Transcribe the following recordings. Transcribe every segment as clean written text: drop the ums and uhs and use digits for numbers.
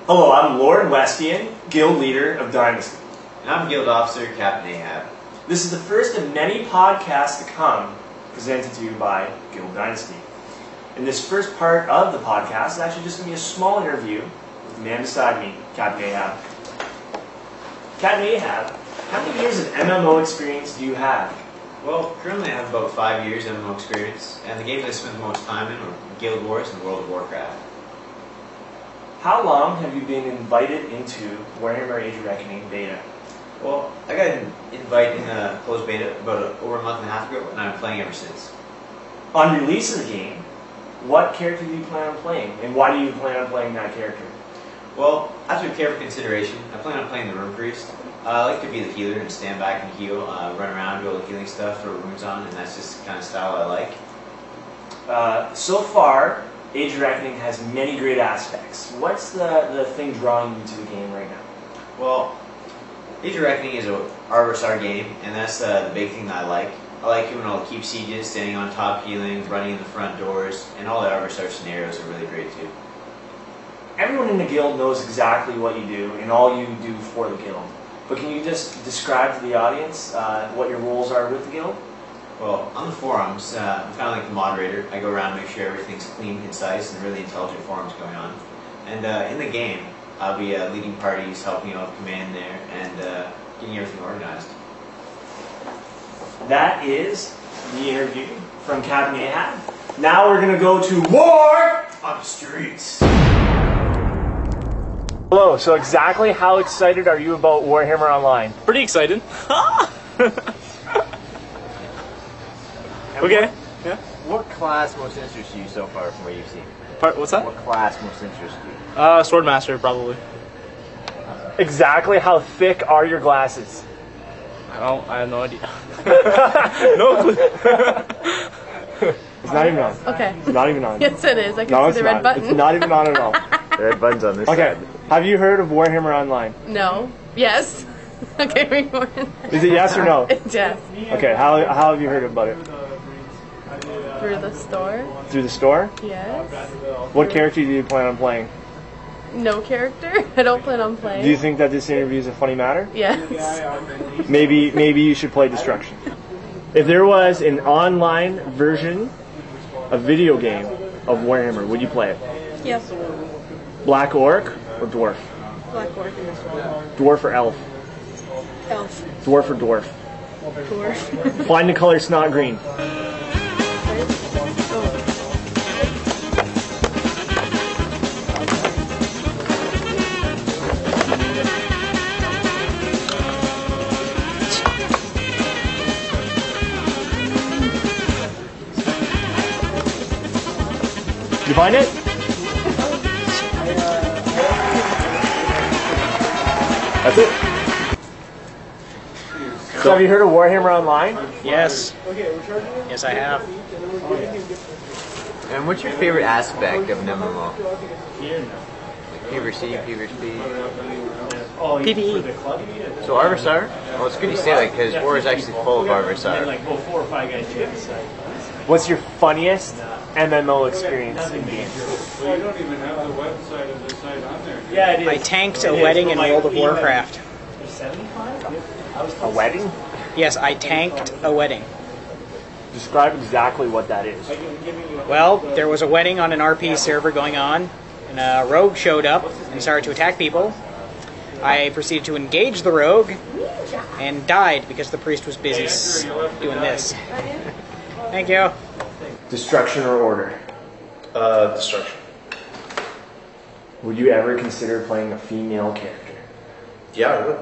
Hello, I'm Lord Westian, Guild Leader of Dynasty. And I'm Guild Officer Captain Ahab. This is the first of many podcasts to come, presented to you by Guild Dynasty. In this first part of the podcast is actually just going to be a small interview with the man beside me, Captain Ahab. Captain Ahab, how many years of MMO experience do you have? Well, currently I have about 5 years MMO experience, and the games I spend the most time in are Guild Wars and World of Warcraft. How long have you been invited into Warhammer Age of Reckoning beta? Well, I got an invite in a closed beta about over a month and a half ago, and I've been playing ever since. On release of the game, what character do you plan on playing, and why do you plan on playing that character? Well, after careful consideration, I plan on playing the Rune Priest. I like to be the healer and stand back and heal, run around, do all the healing stuff, throw runes on, and that's just the kind of style I like. So far, Age of Reckoning has many great aspects. What's the thing drawing you to the game right now? Well, Age of Reckoning is an Arvisar game, and that's the big thing that I like. I like doing all the keep sieges, standing on top healing, running in the front doors, and all the Arvisar scenarios are really great too. Everyone in the guild knows exactly what you do and all you do for the guild. But can you just describe to the audience what your roles are with the guild? Well, on the forums, I'm kind of like the moderator. I go around and make sure everything's clean, concise, and really intelligent forums going on. And in the game, I'll be leading parties, helping out with command there, and getting everything organized. That is the interview from Captain Ahab. Now we're going to go to War on the Streets. Hello, so exactly how excited are you about Warhammer Online? Pretty excited. Okay. Yeah. What class most interests you so far from what you've seen? What's that? What class most interests you? Swordmaster, probably. Exactly how thick are your glasses? I have no idea. No clue. It's not even on. Okay. It's not even on. Yes, it is. I can No, see it's the not. red button. It's not even on at all. The red button's on this Okay. side. Have you heard of Warhammer Online? No. Yes. Okay, we're going. Is it yes or no? Yes. Okay. How have you heard about it? Through the store? Through the store? Yes. What character do you plan on playing? No character? I don't plan on playing. Do you think that this interview is a funny matter? Yes. Maybe you should play Destruction. If there was an online version, a video game of Warhammer, would you play it? Yes. Black Orc or Dwarf? Black Orc. Dwarf or Elf? Elf. Dwarf or Dwarf? Dwarf. Find the color snot green. You find it? That's it. So have you heard of Warhammer Online? Yes. Yes, I have. And what's your favorite aspect of an MMO? Like PvC, PvP? PvE. So Arvisar? Well, it's good you say that because War is actually full of Arvisar. What's your funniest MMO experience in games? Well, you don't even have the website of the site on there. Yeah, it is. I tanked a wedding in World of Warcraft. A wedding? Yes, I tanked a wedding. Describe exactly what that is. Well, there was a wedding on an RP server going on, and a rogue showed up and started to attack people. I proceeded to engage the rogue and died because the priest was busy doing this. Thank you. Destruction or order? Destruction. Would you ever consider playing a female character? Yeah, I would.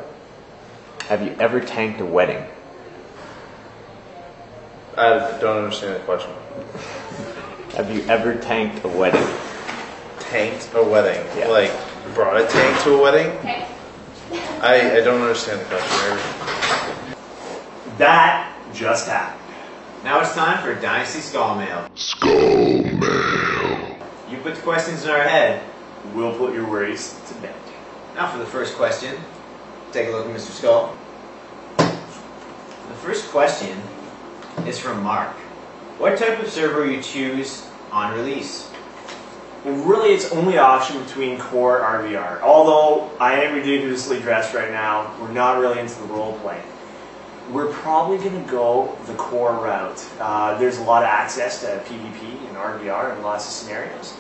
Have you ever tanked a wedding? I don't understand the question. Have you ever tanked a wedding? Tanked a wedding? Yeah. Like, brought a tank to a wedding? I don't understand the question. That just happened. Now it's time for Dynasty Skull Mail. You put the questions in our head. We'll put your worries to bed. Now for the first question. Take a look at Mr. Skull. The first question is from Mark. What type of server will you choose on release? Well, really, it's only option between core and RVR. Although I am ridiculously dressed right now, we're not really into the role play. We're probably going to go the core route. There's a lot of access to PvP and RVR in lots of scenarios.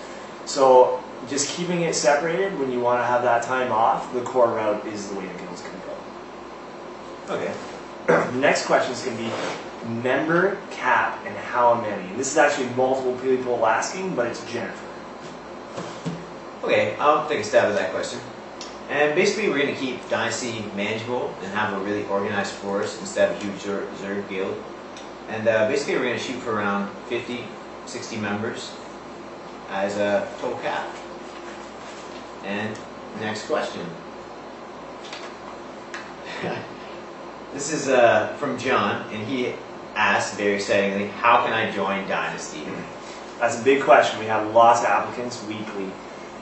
So just keeping it separated when you want to have that time off, the core route is the way the guild's going to go. Okay. The next question is going to be member cap and how many. And this is actually multiple people asking, but it's Jennifer. Okay, I'll take a stab at that question. And basically, we're going to keep Dynasty manageable and have a really organized force instead of a huge Zerg guild. And basically, we're going to shoot for around 50, 60 members as a total cap. And next question. This is from John, and he asked very excitingly, how can I join Dynasty? That's a big question. We have lots of applicants weekly.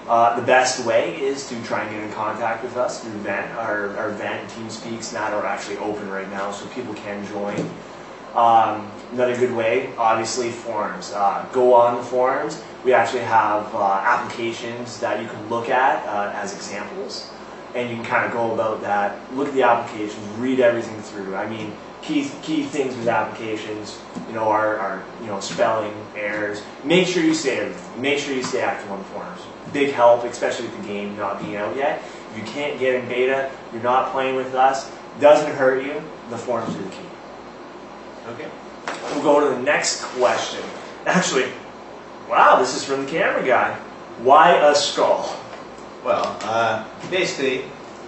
The best way is to try and get in contact with us through Vent. Our Vent and TeamSpeaks and that are actually open right now, so people can join. Another good way, obviously, forums. Go on the forums. We actually have applications that you can look at as examples, and you can kind of go about that. Look at the applications, read everything through. I mean, key things with applications, are spelling errors. Make sure you say everything. Make sure you stay active on the forums. Big help, especially with the game not being out yet. If you can't get in beta, you're not playing with us, doesn't hurt you, the forums are the key. Okay. We'll go to the next question. Actually, wow, this is from the camera guy. Why a skull? Well, basically,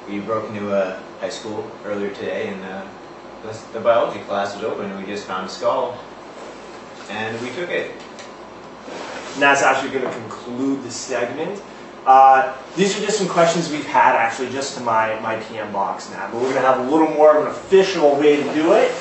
we broke into a high school earlier today, and the biology class was open, and we just found a skull, and we took it. And that's actually going to conclude the segment. These are just some questions we've had actually just to my PM box now, but we're going to have a little more of an official way to do it.